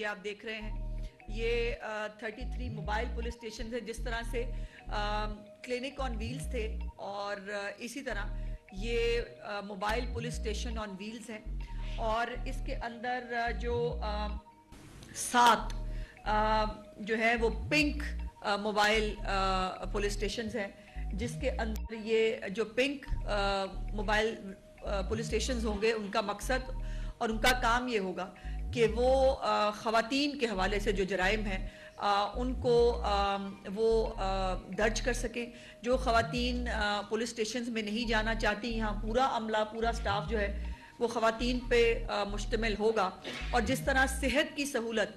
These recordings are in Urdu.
یہ آپ دیکھ رہے ہیں یہ 33 موبائل پولیس اسٹیشن تھے، جس طرح سے کلینک آن ویلز تھے، اور اسی طرح یہ mobile police station on wheels ہیں، اور اس کے اندر جو 7 جو ہے وہ پنک موبائل پولیس اسٹیشنز ہیں، جس کے اندر یہ جو پنک موبائل پولیس اسٹیشنز ہوں گے، ان کا مقصد اور ان کا کام یہ ہوگا کہ وہ خواتین کے حوالے سے جو جرائم ہیں ان کو وہ درج کر سکیں. جو خواتین پولیس اسٹیشنز میں نہیں جانا چاہتی، یہاں پورا عملہ، پورا سٹاف جو ہے وہ خواتین پہ مشتمل ہوگا، اور جس طرح صحت کی سہولت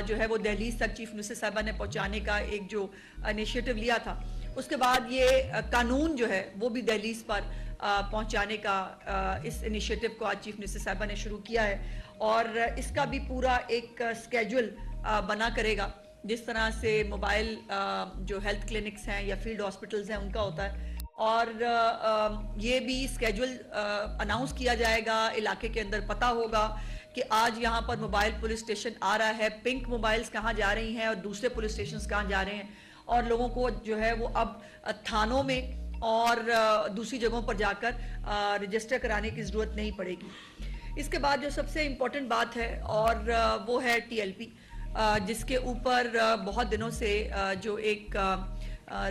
جو ہے وہ دہلیز تک چیف منسٹر صاحبہ نے پہنچانے کا ایک جو انیشیٹو لیا تھا، اس کے بعد یہ قانون جو ہے وہ بھی دہلیز پر پہنچانے کا اس انیشیٹو کو آج چیف منسٹر صاحبہ نے شروع کیا ہے، اور اس کا بھی پورا ایک سکیجول بنا کرے گا، جس طرح سے موبائل جو ہیلتھ کلینکس ہیں یا فیلڈ ہاسپٹلز ہیں ان کا ہوتا ہے، اور یہ بھی سکیجول اناؤنس کیا جائے گا، علاقے کے اندر پتہ ہوگا کہ آج یہاں پر موبائل پولیس اسٹیشن آ رہا ہے، پنک موبائلز کہاں جا رہی ہیں اور دوسرے پولیس اسٹیشنز کہاں جا رہے ہیں، اور لوگوں کو جو ہے وہ اب تھانوں میں اور دوسری جگہوں پر جا کر رجسٹر کرانے کی ضرورت نہیں پڑے گی. اس کے بعد جو سب سے امپورٹنٹ بات ہے اور وہ ہے ٹی ایل پی، جس کے اوپر بہت دنوں سے جو ایک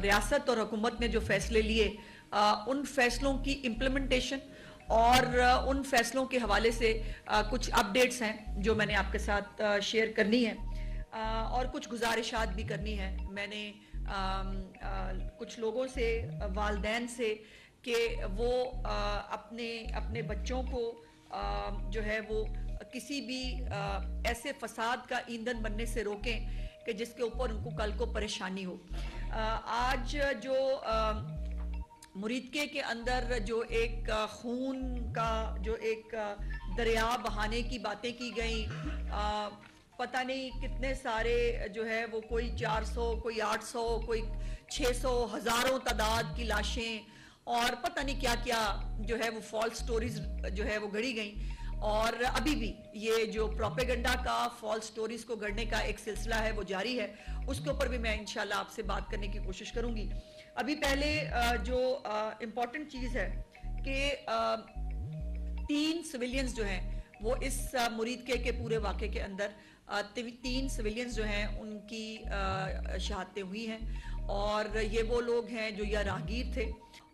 ریاست اور حکومت نے جو فیصلے لیے، ان فیصلوں کی امپلیمنٹیشن اور ان فیصلوں کے حوالے سے کچھ اپڈیٹس ہیں جو میں نے آپ کے ساتھ شیئر کرنی ہے، اور کچھ گزارشات بھی کرنی ہے. میں نے کچھ لوگوں سے، والدین سے، کہ وہ اپنے بچوں کو جو ہے وہ کسی بھی ایسے فساد کا ایندھن بننے سے روکیں کہ جس کے اوپر ان کو کل کو پریشانی ہو. آج جو مریدکے کے اندر جو ایک خون کا جو ایک دریا بہانے کی باتیں کی گئیں، پتہ نہیں کتنے سارے جو ہے وہ کوئی 400، کوئی 800، کوئی 600، ہزاروں تعداد کی لاشیں، اور پتہ نہیں کیا کیا جو ہے وہ فالس سٹوریز جو ہے وہ گڑی گئیں، اور ابھی بھی یہ جو پروپیگنڈا کا فالس سٹوریز کو گڑنے کا ایک سلسلہ ہے وہ جاری ہے. اس کے اوپر بھی میں انشاءاللہ آپ سے بات کرنے کی کوشش کروں گی. ابھی پہلے جو امپورٹنٹ چیز ہے کہ 3 سویلینز جو ہیں وہ اس مریدکے کے پورے واقعے کے اندر 3 سویلینز جو ہیں ان کی شہادتیں ہوئی ہیں، اور یہ وہ لوگ ہیں جو یا راہگیر تھے،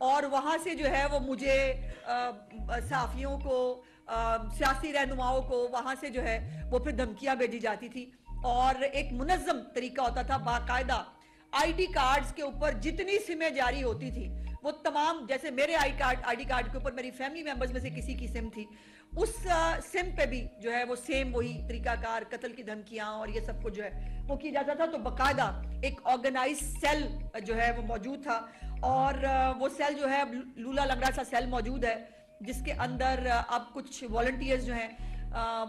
اور وہاں سے جو ہے وہ مجھے صحافیوں کو، سیاسی رہنماؤں کو وہاں سے جو ہے وہ پھر دھمکیاں بھیجی جاتی تھی، اور ایک منظم طریقہ ہوتا تھا. باقاعدہ آئی ڈی کارڈز کے اوپر جتنی سمیں جاری ہوتی تھی وہ تمام، جیسے میرے آئی ڈی کارڈ کے اوپر میری فیملی ممبرز میں سے کسی کی سم تھی، اس سم پہ بھی جو ہے وہ سیم وہی طریقہ کار، قتل کی دھمکیاں اور یہ سب کچھ جو ہے وہ کی جاتا تھا. تو باقاعدہ ایک آرگنائز سیل جو ہے وہ موجود تھا، اور وہ سیل جو ہے لولا لنگڑا سا سیل موجود ہے، جس کے اندر اب کچھ والنٹیئرز جو ہیں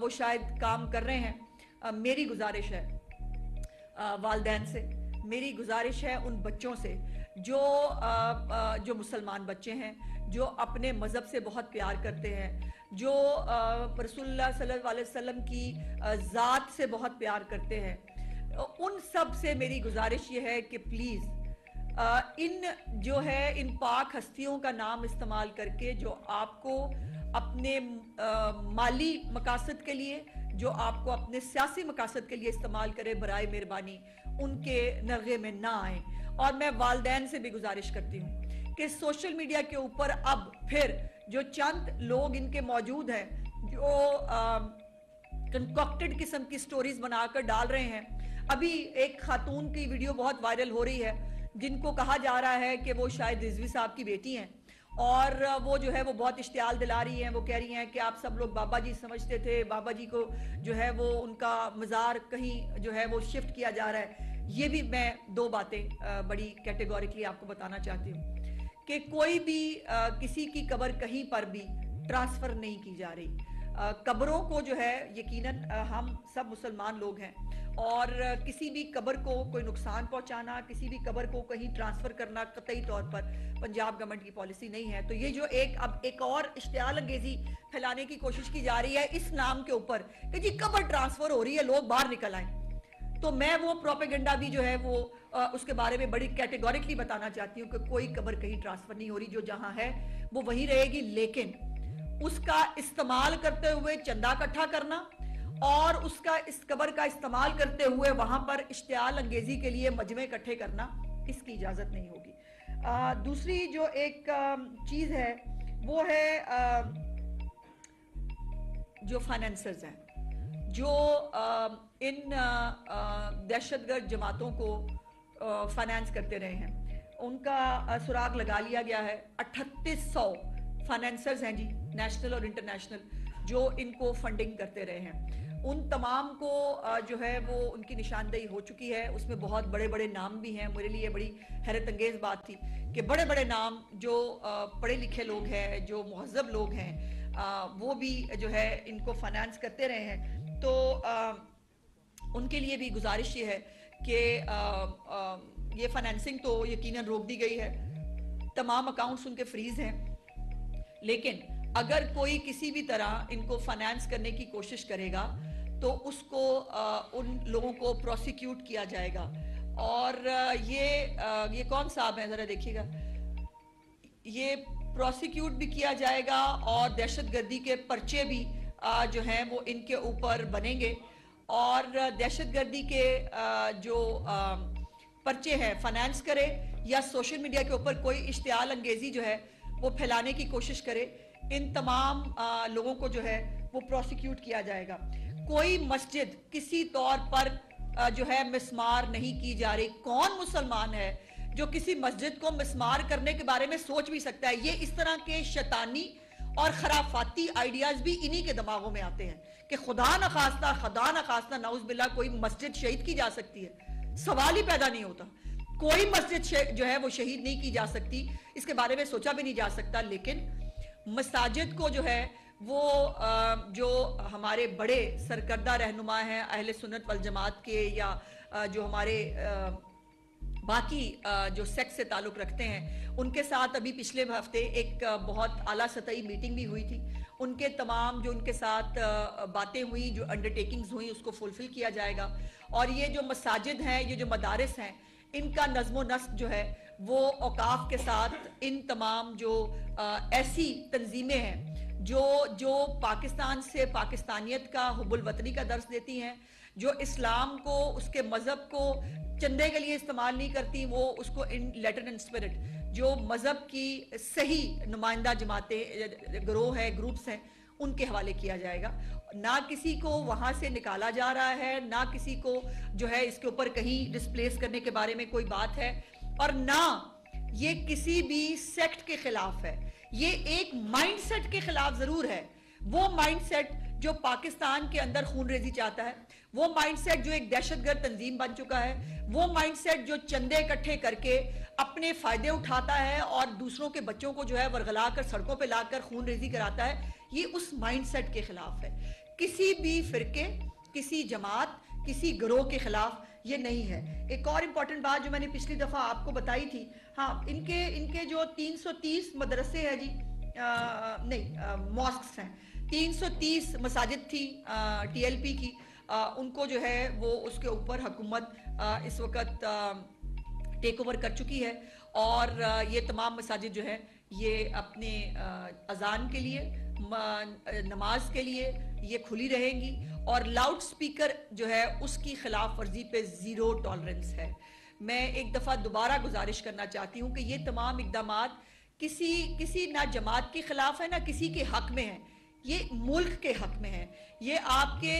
وہ شاید کام کر رہے ہیں. میری گزارش ہے والدین سے، میری گزارش ہے ان بچوں سے جو مسلمان بچے ہیں، جو اپنے مذہب سے بہت پیار کرتے ہیں، جو رسول اللہ صلی اللہ علیہ وسلم کی ذات سے بہت پیار کرتے ہیں، ان سب سے میری گزارش یہ ہے کہ پلیز ان پاک ہستیوں کا نام استعمال کر کے جو آپ کو اپنے مالی مقاصد کے لیے، جو آپ کو اپنے سیاسی مقاصد کے لیے استعمال کرے، برائے مہربانی ان کے نرغے میں نہ آئیں. اور میں والدین سے بھی گزارش کرتی ہوں کہ سوشل میڈیا کے اوپر اب پھر جو چند لوگ ان کے موجود ہیں جو کنکوکٹڈ قسم کی سٹوریز بنا کر ڈال رہے ہیں. ابھی ایک خاتون کی ویڈیو بہت وائرل ہو رہی ہے جن کو کہا جا رہا ہے کہ وہ شاید رضوی صاحب کی بیٹی ہیں، اور وہ جو ہے وہ بہت اشتعال دلا رہی ہیں. وہ کہہ رہی ہیں کہ آپ سب لوگ بابا جی سمجھتے تھے، بابا جی کو جو ہے وہ ان کا مزار کہیں جو ہے وہ شفٹ کیا جا رہا ہے. یہ بھی میں 2 باتیں بڑی کیٹیگوریکلی آپ کو بتانا چاہتی ہوں کہ کوئی بھی کسی کی قبر کہیں پر بھی ٹرانسفر نہیں کی جا رہی. قبروں کو جو ہے یقیناً ہم سب مسلمان لوگ ہیں اور کسی بھی قبر کو کوئی نقصان پہنچانا، کسی بھی قبر کو کہیں ٹرانسفر کرنا قطعی طور پر پنجاب گورنمنٹ کی پالیسی نہیں ہے. تو یہ جو اب ایک اور اشتعال انگیزی پھیلانے کی کوشش کی جا رہی ہے اس نام کے اوپر کہ جی قبر ٹرانسفر ہو رہی ہے، لوگ باہر نکل آئیں، تو میں وہ پروپیگنڈا بھی جو ہے وہ اس کے بارے میں بڑی کیٹیگوریکلی بتانا چاہتی ہوں کہ کوئی قبر کہیں ٹرانسفر نہیں ہو رہی، جو جہاں ہے وہ وہیں رہے گی. لیکن اس کا استعمال کرتے ہوئے چندہ اکٹھا کرنا اور اس قبر کا استعمال کرتے ہوئے وہاں پر اشتعال انگیزی کے لیے مجمع اکٹھے کرنا، اس کی اجازت نہیں ہوگی. دوسری جو ایک چیز ہے وہ ہے جو فائنینسرز ہیں، جو ان دہشت گرد جماعتوں کو فائنانس کرتے رہے ہیں، ان کا سراغ لگا لیا گیا ہے. 3800 فائنینسرز ہیں جی، نیشنل اور انٹرنیشنل، جو ان کو فنڈنگ کرتے رہے ہیں. ان تمام کو جو ہے وہ ان کی نشاندہی ہو چکی ہے. اس میں بہت بڑے بڑے نام بھی ہیں. میرے لیے بڑی حیرت انگیز بات تھی کہ بڑے بڑے نام جو پڑھے لکھے لوگ ہیں، جو مہذب لوگ ہیں، وہ بھی جو ہے ان کو فائنانس کرتے رہے ہیں. تو ان کے لیے بھی گزارش یہ ہے کہ یہ فائنانسنگ تو یقیناً روک دی گئی ہے، تمام اکاؤنٹس ان کے فریز ہیں، لیکن اگر کوئی کسی بھی طرح ان کو فائنانس کرنے کی کوشش کرے گا تو اس کو ان لوگوں کو پروسیکیوٹ کیا جائے گا. اور یہ کون صاحب ہیں ذرا دیکھیے گا، یہ پروسیکیوٹ بھی کیا جائے گا اور دہشت گردی کے پرچے بھی جو ہیں وہ ان کے اوپر بنیں گے. اور دہشت گردی کے جو پرچے ہیں، فائنانس کرے یا سوشل میڈیا کے اوپر کوئی اشتعال انگیزی جو ہے وہ پھیلانے کی کوشش کرے، ان تمام لوگوں کو جو ہے وہ پروسیکیوٹ کیا جائے گا. کوئی مسجد کسی طور پر جو ہے مسمار نہیں کی جا رہی. کون مسلمان ہے جو کسی مسجد کو مسمار کرنے کے بارے میں سوچ بھی سکتا ہے؟ یہ اس طرح کے شیطانی اور خرافاتی آئیڈیاز بھی انہی کے دماغوں میں آتے ہیں کہ خدا نخواستہ نعوذ باللہ کوئی مسجد شہید کی جا سکتی ہے. سوال ہی پیدا نہیں ہوتا. کوئی مسجد جو ہے وہ شہید نہیں کی جا سکتی، اس کے بارے میں سوچا بھی نہیں جا سکتا. لیکن مساجد کو جو ہے وہ جو ہمارے بڑے سرکردہ رہنما ہیں اہل سنت والجماعت کے، یا جو ہمارے باقی جو سیکس سے تعلق رکھتے ہیں، ان کے ساتھ ابھی پچھلے ہفتے ایک بہت اعلیٰ سطحی میٹنگ بھی ہوئی تھی. ان کے تمام جو ان کے ساتھ باتیں ہوئی، جو انڈرٹیکنگز ہوئی، اس کو فلفل کیا جائے گا. اور یہ جو مساجد ہیں، یہ جو مدارس ہیں، ان کا نظم و نسق جو ہے وہ اوقاف کے ساتھ ان تمام جو ایسی تنظیمیں ہیں جو پاکستان سے پاکستانیت کا، حب الوطنی کا درس دیتی ہیں، جو اسلام کو، اس کے مذہب کو چندے کے لیے استعمال نہیں کرتی، وہ اس کو ان لیٹر اینڈ اسپرٹ، جو مذہب کی صحیح نمائندہ جماعتیں، گروہ ہیں، گروپس ہیں، ان کے حوالے کیا جائے گا. نہ کسی کو وہاں سے نکالا جا رہا ہے، نہ کسی کو جو ہے اس کے اوپر کہیں ڈسپلیس کرنے کے بارے میں کوئی بات ہے، اور نہ یہ کسی بھی سیکٹ کے خلاف ہے. یہ ایک مائنڈ سیٹ کے خلاف ضرور ہے. وہ مائنڈ سیٹ جو پاکستان کے اندر خون ریزی چاہتا ہے، وہ مائنڈ سیٹ جو ایک دہشت گرد تنظیم بن چکا ہے، وہ مائنڈ سیٹ جو چندے اکٹھے کر کے اپنے فائدے اٹھاتا ہے اور دوسروں کے بچوں کو جو ہے ورغلا کر سڑکوں پہ لا کر خون ریزی کراتا ہے، یہ اس مائنڈ سیٹ کے خلاف ہے. کسی بھی فرقے، کسی جماعت، کسی گروہ کے خلاف یہ نہیں ہے. ایک اور امپورٹنٹ بات جو میں نے پچھلی دفعہ آپ کو بتائی تھی، ہاں، ان کے جو 330 مدرسے ہیں جی، نہیں ماسکس ہیں، 330 مساجد تھی ٹی ایل پی کی، ان کو جو ہے وہ اس کے اوپر حکومت اس وقت ٹیک اوور کر چکی ہے. اور یہ تمام مساجد جو ہے یہ اپنے اذان کے لیے، نماز کے لیے یہ کھلی رہیں گی، اور لاؤڈ سپیکر جو ہے اس کی خلاف ورزی پہ زیرو ٹالرنس ہے. میں ایک دفعہ دوبارہ گزارش کرنا چاہتی ہوں کہ یہ تمام اقدامات کسی نہ جماعت کے خلاف ہے، نہ کسی کے حق میں ہے، یہ ملک کے حق میں ہے، یہ آپ کے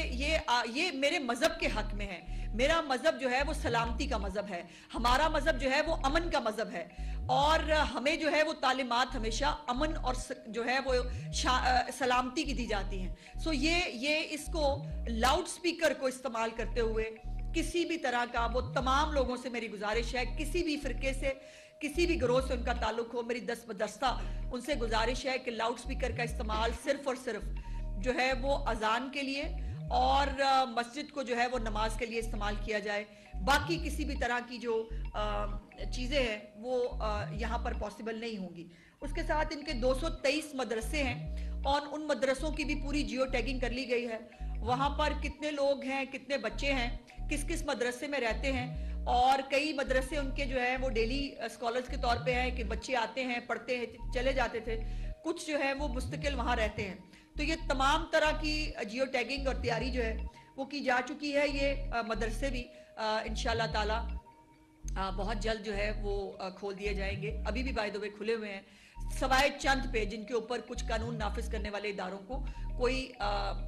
یہ میرے مذہب کے حق میں ہے. میرا مذہب جو ہے وہ سلامتی کا مذہب ہے، ہمارا مذہب جو ہے وہ امن کا مذہب ہے، اور ہمیں جو ہے وہ تعلیمات ہمیشہ امن اور جو ہے وہ سلامتی کی دی جاتی ہیں. سو یہ اس کو لاؤڈ سپیکر کو استعمال کرتے ہوئے کسی بھی طرح کا، وہ تمام لوگوں سے میری گزارش ہے، کسی بھی فرقے سے، کسی بھی گروہ سے ان کا تعلق ہو، میری دست بدستہ ان سے گزارش ہے کہ لاؤڈ سپیکر کا استعمال صرف اور صرف جو ہے وہ اذان کے لیے اور مسجد کو جو ہے وہ نماز کے لیے استعمال کیا جائے. باقی کسی بھی طرح کی جو چیزیں ہیں وہ یہاں پر پاسبل نہیں ہوں گی. اس کے ساتھ ان کے 223 مدرسے ہیں اور ان مدرسوں کی بھی پوری جیو ٹیگنگ کر لی گئی ہے. وہاں پر کتنے لوگ ہیں, کتنے بچے ہیں, کس کس مدرسے میں رہتے ہیں, اور کئی مدرسے ان کے جو ہے وہ ڈیلی اسکالرز کے طور پہ ہیں کہ بچے آتے ہیں, پڑھتے ہیں, چلے جاتے تھے, کچھ جو ہے وہ مستقل وہاں رہتے ہیں. تو یہ تمام طرح کی جیو ٹیگنگ اور تیاری جو ہے وہ کی جا چکی ہے. یہ مدرسے بھی انشاءاللہ تعالی بہت جلد جو ہے وہ کھول دیے جائیں گے. ابھی بھی بائی دا وے کھلے ہوئے ہیں, سوائے چند پہ جن کے اوپر کچھ قانون نافذ کرنے والے اداروں کو کوئی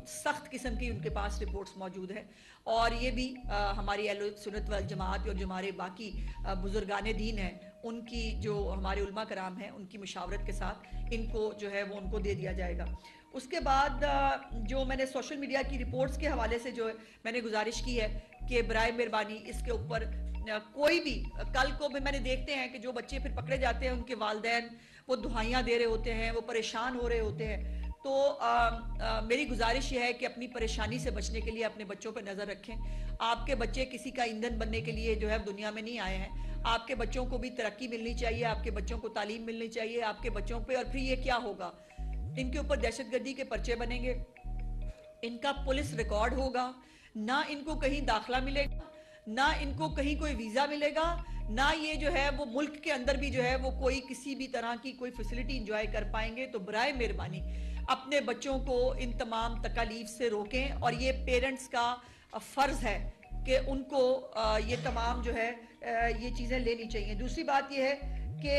سخت قسم کی ان کے پاس رپورٹس موجود ہیں. اور یہ بھی ہماری اہل سنت والجماعت اور جو ہمارے باقی بزرگان دین ہیں ان کی, جو ہمارے علماء کرام ہیں, ان کی مشاورت کے ساتھ ان کو جو ہے وہ ان کو دے دیا جائے گا. اس کے بعد جو میں نے سوشل میڈیا کی رپورٹس کے حوالے سے جو میں نے گزارش کی ہے کہ برائے مہربانی اس کے اوپر کوئی بھی, کل کو بھی میں نے دیکھتے ہیں کہ جو بچے پھر پکڑے جاتے ہیں ان کے والدین وہ دہائیاں دے رہے ہوتے ہیں, وہ پریشان ہو رہے ہوتے ہیں. تو میری گزارش یہ ہے کہ اپنی پریشانی سے بچنے کے لیے اپنے بچوں پہ نظر رکھیں. آپ کے بچے کسی کا ایندھن بننے کے لیے جو ہے دنیا میں نہیں آئے ہیں. آپ کے بچوں کو بھی ترقی ملنی چاہیے, آپ کے بچوں کو تعلیم ملنی چاہیے, آپ کے بچوں پہ. اور پھر یہ کیا ہوگا, ان کے اوپر دہشت گردی کے پرچے بنیں گے, ان کا پولیس ریکارڈ ہوگا, نہ ان کو کہیں داخلہ ملے گا, نہ ان کو کہیں کوئی ویزا ملے گا, نہ یہ جو ہے وہ ملک کے اندر بھی جو ہے وہ کوئی کسی بھی طرح کی کوئی فیسلٹی انجوائے کر پائیں گے. تو برائے مہربانی اپنے بچوں کو ان تمام تکالیف سے روکیں, اور یہ پیرنٹس کا فرض ہے کہ ان کو یہ تمام جو ہے یہ چیزیں لینی چاہیے. دوسری بات یہ ہے کہ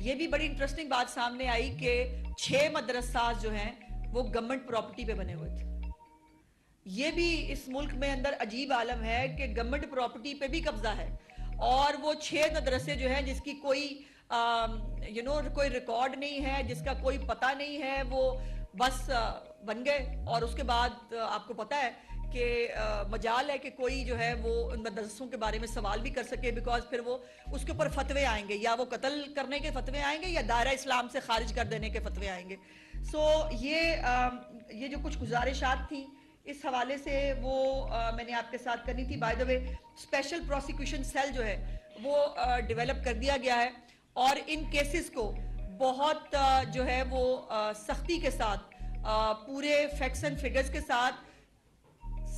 یہ بھی بڑی انٹرسٹنگ بات سامنے آئی کہ 6 مدرسات جو ہیں وہ گورنمنٹ پراپرٹی پہ بنے ہوئے تھے. یہ بھی اس ملک میں اندر عجیب عالم ہے کہ گورنمنٹ پراپرٹی پہ بھی قبضہ ہے, اور وہ 6 مدرسے جو ہیں جس کی کوئی کوئی ریکارڈ نہیں ہے, جس کا کوئی پتہ نہیں ہے, وہ بس بن گئے. اور اس کے بعد آپ کو پتہ ہے کہ مجال ہے کہ کوئی جو ہے وہ ان مدرسوں کے بارے میں سوال بھی کر سکے, بیکاز پھر وہ اس کے اوپر فتوے آئیں گے, یا وہ قتل کرنے کے فتوے آئیں گے یا دائرہ اسلام سے خارج کر دینے کے فتوے آئیں گے. سو یہ جو کچھ گزارشات تھیں اس حوالے سے وہ میں نے آپ کے ساتھ کرنی تھی. By the way special prosecution cell جو ہے وہ ڈیولپ کر دیا گیا ہے, اور ان کیسز کو بہت جو ہے وہ سختی کے ساتھ, پورے فیکٹس اینڈ فگرز کے ساتھ,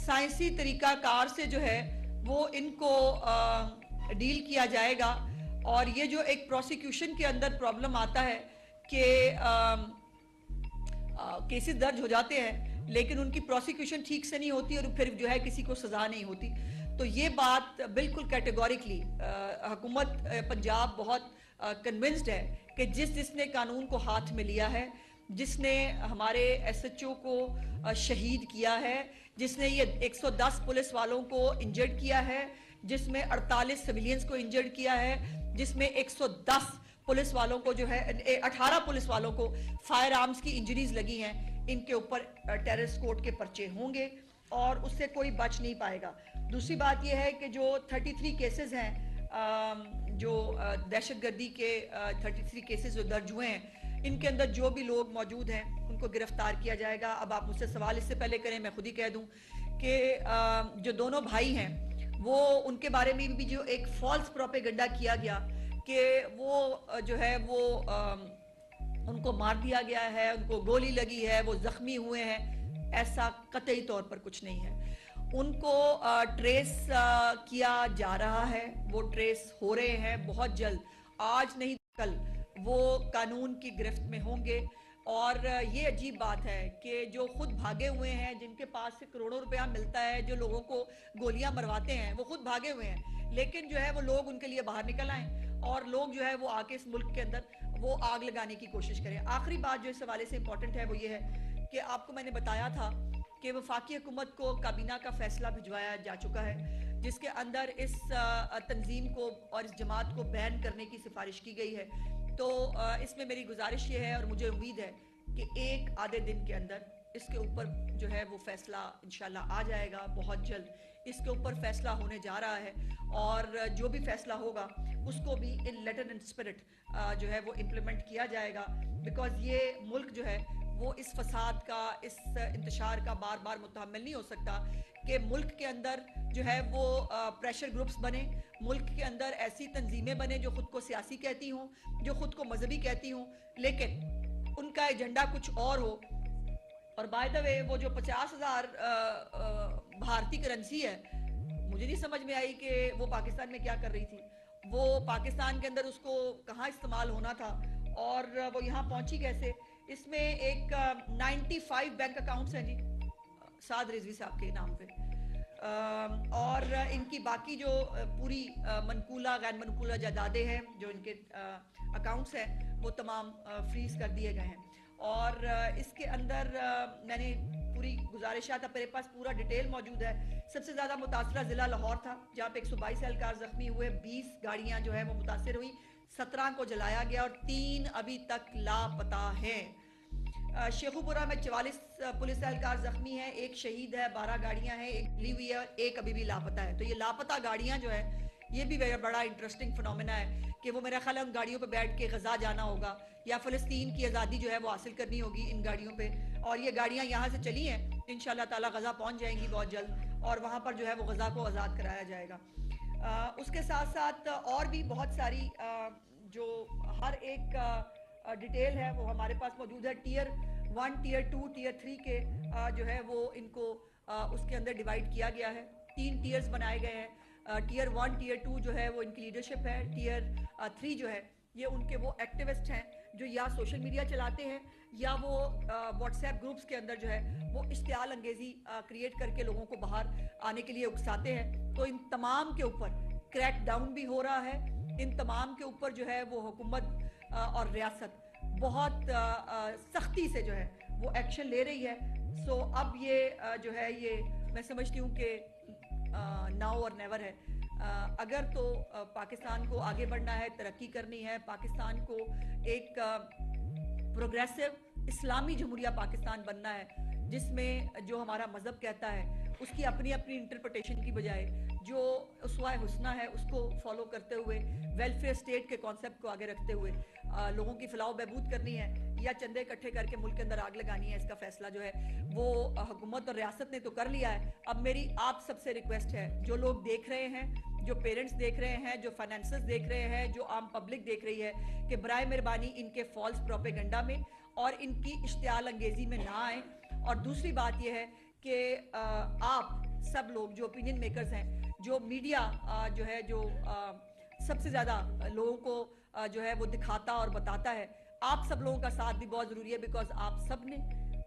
سائنسی طریقہ کار سے جو ہے وہ ان کو ڈیل کیا جائے گا. اور یہ جو ایک پروسیکیوشن کے اندر پرابلم آتا ہے کہ کیسز درج ہو جاتے ہیں لیکن ان کی پروسیکیوشن ٹھیک سے نہیں ہوتی اور پھر جو ہے کسی کو سزا نہیں ہوتی. تو یہ بات بالکل کیٹیگوریکلی حکومت پنجاب بہت کنونسڈ ہے کہ جس نے قانون کو ہاتھ میں لیا ہے, جس نے ہمارے ایس ایچ او کو شہید کیا ہے, جس نے یہ 110 پولیس والوں کو انجرڈ کیا ہے, جس میں 48 سویلینز کو انجرڈ کیا ہے, جس میں 110 پولیس والوں کو جو ہے 18 پولیس والوں کو فائر آرمز کی انجریز لگی ہیں, ان کے اوپر ٹیررسٹ کوڈ کے پرچے ہوں گے اور اس سے کوئی بچ نہیں پائے گا. دوسری بات یہ ہے کہ جو 33 کیسز ہیں, جو دہشت گردی کے 33 کیسز جو درج ہوئے ہیں, ان کے اندر جو بھی لوگ موجود ہیں ان کو گرفتار کیا جائے گا. اب آپ مجھ سے سوال اس سے پہلے کریں, میں خود ہی کہہ دوں کہ جو دونوں بھائی ہیں وہ ان کے بارے میں بھی جو ایک فالس پروپیگنڈا کیا گیا کہ وہ جو ہے وہ ان کو مار دیا گیا ہے, ان کو گولی لگی ہے, وہ زخمی ہوئے ہیں, ایسا قطعی طور پر کچھ نہیں ہے. ان کو ٹریس کیا جا رہا ہے, وہ ٹریس ہو رہے ہیں بہت جلد, آج نہیں کل وہ قانون کی گرفت میں ہوں گے. اور یہ عجیب بات ہے کہ جو خود بھاگے ہوئے ہیں, جن کے پاس سے کروڑوں روپیہ ملتا ہے, جو لوگوں کو گولیاں مرواتے ہیں, وہ خود بھاگے ہوئے ہیں, لیکن جو ہے وہ لوگ ان کے لیے باہر نکل آئیں اور لوگ جو ہے وہ آ کے اس ملک کے اندر وہ آگ لگانے کی کوشش کریں. آخری بات جو اس حوالے سے امپورٹنٹ ہے وہ یہ ہے کہ آپ کو میں نے بتایا تھا کہ وفاقی حکومت کو کابینہ کا فیصلہ بھجوایا جا چکا ہے, جس کے اندر اس تنظیم کو اور اس جماعت کو بین کرنے کی سفارش کی گئی ہے. تو اس میں میری گزارش یہ ہے اور مجھے امید ہے کہ ایک آدھے دن کے اندر اس کے اوپر جو ہے وہ فیصلہ انشاءاللہ آ جائے گا. بہت جلد اس کے اوپر فیصلہ ہونے جا رہا ہے, اور جو بھی فیصلہ ہوگا اس کو بھی ان لیٹر اینڈ اسپرٹ جو ہے وہ امپلیمنٹ کیا جائے گا, بیکاز یہ ملک جو ہے وہ اس فساد کا, اس انتشار کا بار بار متحمل نہیں ہو سکتا کہ ملک کے اندر جو ہے وہ پریشر گروپس بنے, ملک کے اندر ایسی تنظیمیں بنے جو خود کو سیاسی کہتی ہوں, جو خود کو مذہبی کہتی ہوں, لیکن ان کا ایجنڈا کچھ اور ہو. اور بائی دا وے وہ جو 50,000 بھارتی کرنسی ہے, مجھے نہیں سمجھ میں آئی کہ وہ پاکستان میں کیا کر رہی تھی. وہ پاکستان کے اندر اس کو کہاں استعمال ہونا تھا اور وہ یہاں پہنچی کیسے. اس میں ایک 95 بینک اکاؤنٹس ہیں جی سعد رضوی صاحب کے نام پہ, اور ان کی باقی جو پوری منقولہ غیر منقولہ جائیدادیں ہیں جو ان کے اکاؤنٹس ہیں وہ تمام فریز کر دیے گئے ہیں. اور اس کے اندر میں نے پوری گزارشات, میرے پاس پورا ڈیٹیل موجود ہے. سب سے زیادہ متاثرہ ضلع لاہور تھا جہاں پہ 122 اہلکار زخمی ہوئے, 20 گاڑیاں جو ہے وہ متاثر ہوئی, 17 کو جلایا گیا اور 3 ابھی تک لاپتہ ہیں. شیخو پورہ میں 44 پولیس اہلکار زخمی ہیں, 1 شہید ہے, 12 گاڑیاں ہیں, 1 لی ہوئی ہے, 1 ابھی بھی لاپتہ ہے. تو یہ لاپتہ گاڑیاں جو ہے یہ بھی بڑا انٹرسٹنگ فنومینا ہے کہ وہ میرا خیال ہے ان گاڑیوں پہ بیٹھ کے غزہ جانا ہوگا یا فلسطین کی آزادی جو ہے وہ حاصل کرنی ہوگی ان گاڑیوں پہ. اور یہ گاڑیاں یہاں سے چلی ہیں, انشاءاللہ تعالی غزہ پہنچ جائیں گی بہت جلد اور وہاں پر جو ہے وہ غزہ کو آزاد کرایا جائے گا. اس کے ساتھ ساتھ اور بھی بہت ساری جو ہر ایک ڈیٹیل ہے وہ ہمارے پاس موجود ہے. ٹیئر 1, ٹیئر 2, ٹیئر 3 کے جو ہے وہ ان کو اس کے اندر ڈیوائیڈ کیا گیا ہے. 3 ٹیئرز بنائے گئے ہیں. ٹیئر 1, ٹیئر 2 جو ہے وہ ان کی لیڈرشپ ہے. ٹیئر 3 جو ہے یہ ان کے وہ ایکٹیوسٹ ہیں جو یا سوشل میڈیا چلاتے ہیں یا وہ واٹس ایپ گروپس کے اندر جو ہے وہ اشتعال انگیزی کریٹ کر کے لوگوں کو باہر آنے کے لیے اکساتے ہیں. تو ان تمام کے اوپر کریک ڈاؤن بھی ہو رہا ہے. ان تمام کے اوپر جو ہے وہ حکومت اور ریاست بہت سختی سے جو ہے وہ ایکشن لے رہی ہے. سو اب یہ جو ہے یہ میں سمجھتی ہوں کہ ناؤ اور نیور ہے. اگر تو پاکستان کو آگے بڑھنا ہے, ترقی کرنی ہے, پاکستان کو ایک پروگریسو اسلامی جمہوریہ پاکستان بننا ہے جس میں جو ہمارا مذہب کہتا ہے اس کی اپنی اپنی انٹرپریٹیشن کی بجائے جو اسوہ حسنہ ہے اس کو فالو کرتے ہوئے, ویلفیئر سٹیٹ کے کانسیپٹ کو آگے رکھتے ہوئے لوگوں کی فلاح و بہبود کرنی ہے یا چندے اکٹھے کر کے ملک کے اندر آگ لگانی ہے, اس کا فیصلہ جو ہے وہ حکومت اور ریاست نے تو کر لیا ہے. اب میری آپ سب سے ریکویسٹ ہے, جو لوگ دیکھ رہے ہیں, جو پیرنٹس دیکھ رہے ہیں, جو فائنینسرز دیکھ رہے ہیں, جو عام پبلک دیکھ رہی ہے, کہ برائے مہربانی ان کے فالس پروپیگنڈا میں اور ان کی اشتعال انگیزی میں نہ آئیں. اور دوسری بات یہ ہے کہ آپ سب لوگ جو اوپینین میکرز ہیں, جو میڈیا جو ہے جو سب سے زیادہ لوگوں کو جو ہے وہ دکھاتا اور بتاتا ہے, آپ سب لوگوں کا ساتھ بھی بہت ضروری ہے. بیکاز آپ سب نے,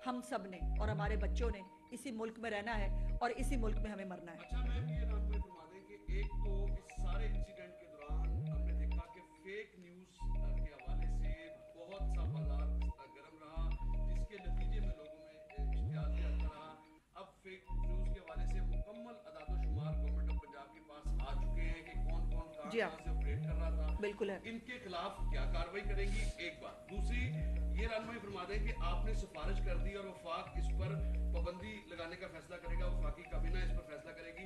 ہم سب نے اور ہمارے بچوں نے اسی ملک میں رہنا ہے اور اسی ملک میں ہمیں مرنا ہے. اچھا میم, یہ آپ کو فرما دیں کہ ایک تو اس سارے انسیڈنٹ کے دوران ہم نے دیکھا کہ فیک نیوز کے حوالے سے بہت سا بازار گرم رہا, جس کے نتیجے میں لوگوں میں اشتعال زیادہ رہا. اب فیک نیوز کے حوالے سے مکمل اعداد و شمار گورنمنٹ آف پنجاب کے پاس آ چکے ہیں کہ کون کون کہاں سے آپریٹ کر رہا تھا. بالکل ہے. ان کے خلاف کیا کارروائی کرے گی, ایک بات. دوسری یہ رہنمائی فرما دیں کہ آپ نے سفارش کر دی اور وفاق اس پر پابندی لگانے کا فیصلہ کرے گا, وفاقی کابینہ اس پر فیصلہ کرے گی.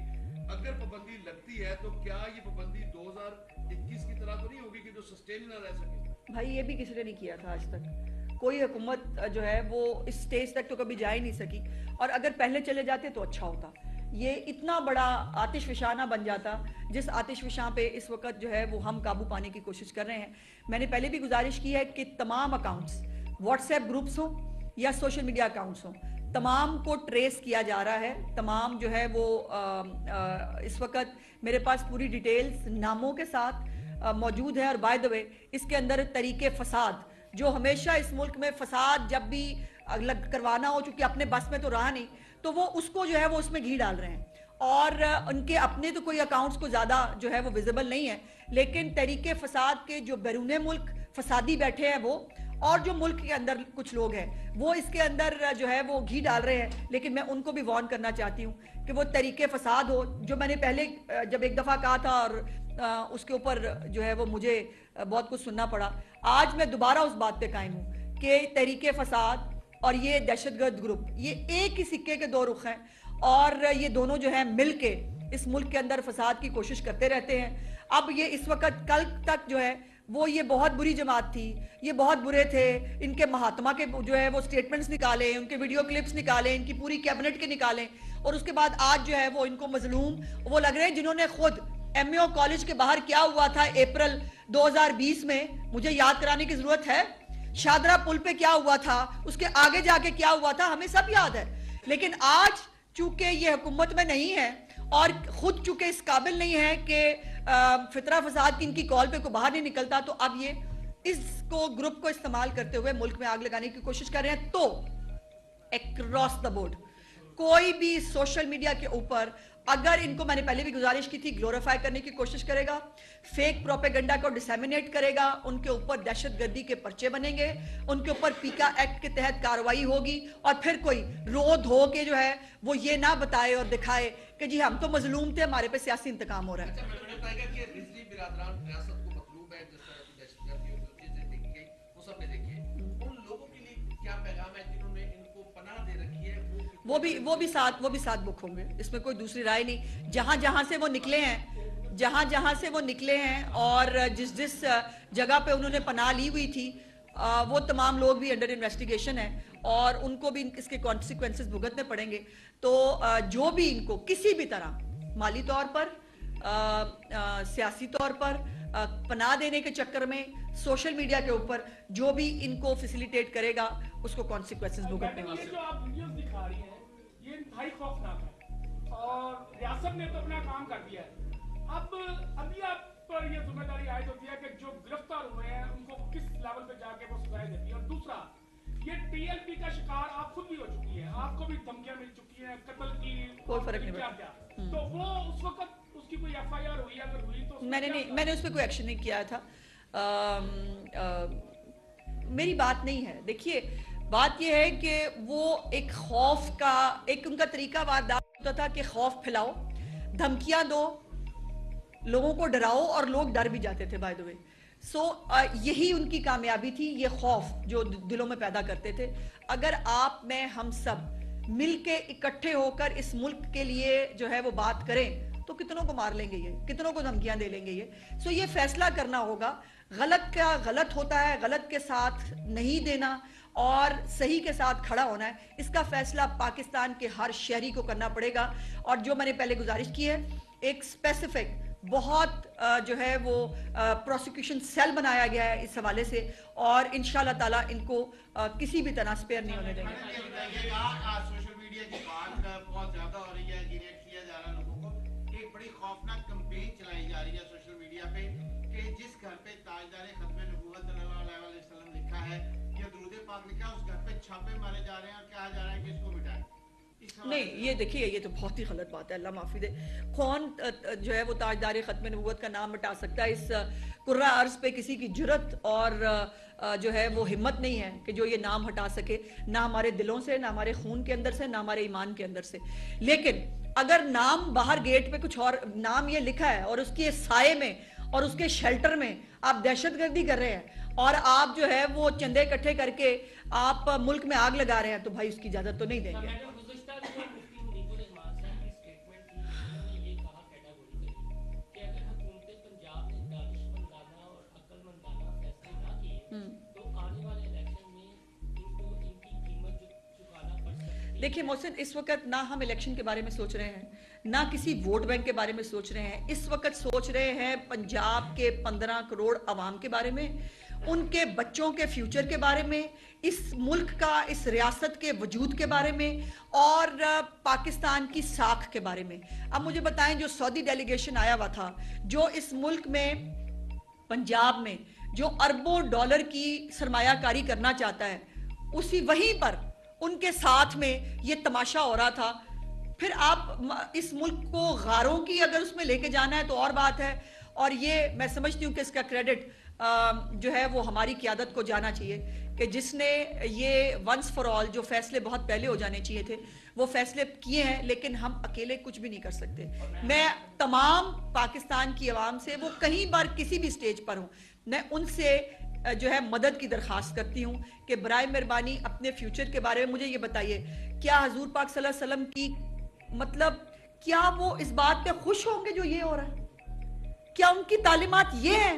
اگر پابندی لگتی ہے تو کیا یہ پابندی 2021 کی طرح تو نہیں ہوگی کہ جو سسٹین نہ رہ سکے؟ بھائی یہ بھی کسی نے نہیں کیا تھا آج تک. کوئی حکومت جو ہے وہ اس سٹیج تک تو کبھی جا ہی نہیں سکی, اور اگر پہلے چلے جاتے تو اچھا ہوتا. یہ اتنا بڑا آتش فشانہ بن جاتا جس آتش فشاں پہ اس وقت جو ہے وہ ہم قابو پانے کی کوشش کر رہے ہیں. میں نے پہلے بھی گزارش کی ہے کہ تمام اکاؤنٹس, واٹس ایپ گروپس ہوں یا سوشل میڈیا اکاؤنٹس ہوں, تمام کو ٹریس کیا جا رہا ہے. تمام جو ہے وہ اس وقت میرے پاس پوری ڈیٹیلز ناموں کے ساتھ موجود ہے. اور بائی دا وے اس کے اندر طریقے فساد جو ہمیشہ اس ملک میں فساد جب بھی کروانا ہو, چونکہ اپنے بس میں تو رہا نہیں, تو وہ اس کو جو ہے وہ اس میں گھی ڈال رہے ہیں. اور ان کے اپنے تو کوئی اکاؤنٹس کو زیادہ جو ہے وہ ویزیبل نہیں ہے, لیکن طریقے فساد کے جو بیرون ملک فسادی بیٹھے ہیں وہ, اور جو ملک کے اندر کچھ لوگ ہیں وہ اس کے اندر جو ہے وہ گھی ڈال رہے ہیں. لیکن میں ان کو بھی وارن کرنا چاہتی ہوں کہ وہ طریقے فساد ہو جو میں نے پہلے جب ایک دفعہ کہا تھا اور اس کے اوپر جو ہے وہ مجھے بہت کچھ سننا پڑا. آج میں دوبارہ اس بات پہ قائم ہوں کہ طریقے فساد اور یہ دہشت گرد گروپ یہ ایک ہی سکے کے دو رخ ہیں, اور یہ دونوں جو ہیں مل کے اس ملک کے اندر فساد کی کوشش کرتے رہتے ہیں. اب یہ اس وقت کل تک جو ہے وہ یہ بہت بری جماعت تھی, یہ بہت برے تھے, ان کے مہاتما کے جو ہے وہ سٹیٹمنٹس نکالیں, ان کے ویڈیو کلپس نکالیں, ان کی پوری کیبنٹ کے نکالیں, اور اس کے بعد آج جو ہے وہ ان کو مظلوم وہ لگ رہے ہیں جنہوں نے خود ایم اے او کالج کے باہر کیا ہوا تھا اپریل 2020 میں, مجھے یاد کرانے کی ضرورت ہے, شادرہ پل پہ کیا ہوا تھا, اس کے آگے جا کے کیا ہوا تھا, ہمیں سب یاد ہے. لیکن آج چونکہ یہ حکومت میں نہیں ہے اور خود چونکہ اس قابل نہیں ہے کہ فطرہ فساد کی ان کی کال پہ کوئی باہر نہیں نکلتا, تو اب یہ اس کو گروپ کو استعمال کرتے ہوئے ملک میں آگ لگانے کی کوشش کر رہے ہیں. تو اکراس دا بورڈ کوئی بھی سوشل میڈیا کے اوپر اگر ان کو, میں نے پہلے بھی گزارش کی تھی, گلوریفائی کرنے کی کوشش کرے گا, فیک پروپیگنڈا کو ڈسیمینیٹ کرے گا, ان کے اوپر دہشت گردی کے پرچے بنیں گے, ان کے اوپر پیکا ایکٹ کے تحت کارروائی ہوگی, اور پھر کوئی رو دھو کے جو ہے وہ یہ نہ بتائے اور دکھائے کہ جی ہم تو مظلوم تھے, ہمارے پہ سیاسی انتقام ہو رہا ہے. اچھا, میں بتائے گا کہ رضوی برادران ریاست کو مطلوب ہے, جس طرح کی دہشت گردی اور جو چیزیں دیکھی گئی وہ سب نے دیکھی ہے, ان لوگوں کے لیے کیا پیغام ہے جنہوں نے ان کو پناہ دے رکھی ہے؟ وہ بھی ساتھ بک ہوں گے, اس میں کوئی دوسری رائے نہیں. جہاں جہاں سے وہ نکلے ہیں اور جس جگہ پہ انہوں نے پناہ لی ہوئی تھی, وہ تمام لوگ بھی انڈر انویسٹیگیشن ہیں اور ان کو بھی اس کے کانسیکوینسز بھگتنے پڑیں گے. تو جو بھی ان کو کسی بھی طرح مالی طور پر, سیاسی طور پر پناہ دینے کے چکر میں, سوشل میڈیا کے اوپر جو بھی ان کو فیسیلیٹیٹ کرے گا اس کو کانسیکوینسز بھگتنے ہوں گے. جو آپ ویڈیوز دکھا رہی ہیں یہ انتہائی خوفناک ہے اور ریاست نے تو اپنا کام کر دیا ہے. ابھی آپ پر یہ ذمہ داری عائد ہوتی ہے کہ جو گرفتار ہوئے ہیں ان کو کس لیول پہ جا کے وہ سزائیں دیتی ہے. اور دوسرا, یہ ٹی ایل پی کا شکار آپ خود بھی ہو چکی ہیں, آپ کو بھی دھمکیاں مل چکی ہیں, قتل کی, کوئی فرق نہیں پڑتا. تو وہ اس وقت اس کی کوئی ایف آئی آر ہوئی, اگر ہوئی تو میں نے اس پہ کوئی ایکشن نہیں کیا تھا. میری بات نہیں ہے. دیکھیے بات یہ ہے کہ وہ ایک خوف کا, ایک ان کا طریقہ واردات ہوتا تھا کہ خوف پھیلاؤ, دھمکیاں دو, لوگوں کو ڈراؤ, اور لوگ ڈر بھی جاتے تھے بائی دی وے. سو یہی ان کی کامیابی تھی, یہ خوف جو دلوں میں پیدا کرتے تھے. اگر آپ میں ہم سب مل کے اکٹھے ہو کر اس ملک کے لیے جو ہے وہ بات کریں تو کتنوں کو مار لیں گے, یہ کتنوں کو دھمکیاں دے لیں گے یہ. سو یہ فیصلہ کرنا ہوگا, غلط کا غلط ہوتا ہے, غلط کے ساتھ نہیں دینا اور صحیح کے ساتھ کھڑا ہونا ہے. اس کا فیصلہ پاکستان کے ہر شہری کو کرنا پڑے گا. اور جو میں نے پہلے گزارش کی ہے, ایک اسپیسیفک بہت جو ہے وہ پروسیکیوشن سیل بنایا گیا ہے اس حوالے سے, اور انشاءاللہ تعالیٰ ان کو کسی بھی طرح سپیئر نہیں ہونے دیں گے. سوشل میڈیا کی بات بہت زیادہ ہو رہی ہے, ریلیٹ کیا جا رہا ہے لوگوں کو. ایک بڑی خوفناک کمپین چلائی جا رہی ہے سوشل میڈیا پہ کہ جس گھر پہ تاجدار ختم نبوت صلی اللہ علیہ وسلم لکھا ہے یا درود پاک لکھا ہے, اس گھر پہ چھاپے مارے جا رہے ہیں اور کہا جا رہا ہے کہ اس کو مٹائیں. نہیں, یہ دیکھیے یہ تو بہت ہی غلط بات ہے, اللہ معافی دے. کون جو ہے وہ تاجدار ختم نبوت کا نام مٹا سکتا ہے؟ اس قرہ ارض پہ کسی کی جرت اور جو ہے وہ ہمت نہیں ہے کہ جو یہ نام ہٹا سکے, نہ ہمارے دلوں سے, نہ ہمارے خون کے اندر سے, نہ ہمارے ایمان کے اندر سے. لیکن اگر نام باہر گیٹ پہ کچھ اور نام یہ لکھا ہے اور اس کے سائے میں اور اس کے شیلٹر میں آپ دہشت گردی کر رہے ہیں اور آپ جو ہے وہ چندے اکٹھے کر کے آپ ملک میں آگ لگا رہے ہیں, تو بھائی اس کی اجازت تو نہیں دیں گے. دیکھیں محسن, اس وقت نہ ہم الیکشن کے بارے میں سوچ رہے ہیں, نہ کسی ووٹ بینک کے بارے میں سوچ رہے ہیں. اس وقت سوچ رہے ہیں پنجاب کے 15 کروڑ عوام کے بارے میں, ان کے بچوں کے فیوچر کے بارے میں, اس ملک کا, اس ریاست کے وجود کے بارے میں, اور پاکستان کی ساکھ کے بارے میں. اب مجھے بتائیں, جو سعودی ڈیلیگیشن آیا ہوا تھا, جو اس ملک میں پنجاب میں جو اربوں ڈالر کی سرمایہ کاری کرنا چاہتا ہے, اسی وہیں پر ان کے ساتھ میں یہ تماشا ہو رہا تھا. پھر آپ اس ملک کو غاروں کی اگر اس میں لے کے جانا ہے تو اور بات ہے. اور یہ میں سمجھتی ہوں کہ اس کا کریڈٹ جو ہے وہ ہماری قیادت کو جانا چاہیے کہ جس نے یہ ونس فار آل جو فیصلے بہت پہلے ہو جانے چاہیے تھے وہ فیصلے کیے ہیں. لیکن ہم اکیلے کچھ بھی نہیں کر سکتے. میں تمام پاکستان کی عوام سے, وہ کہیں بار کسی بھی سٹیج پر ہوں, میں ان سے جو ہے مدد کی درخواست کرتی ہوں کہ برائے مہربانی اپنے فیوچر کے بارے میں مجھے یہ بتائیے, کیا حضور پاک صلی اللہ علیہ وسلم کی مطلب کیا وہ اس بات پہ خوش ہوں گے جو یہ ہو رہا ہے؟ کیا ان کی تعلیمات یہ ہیں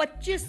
25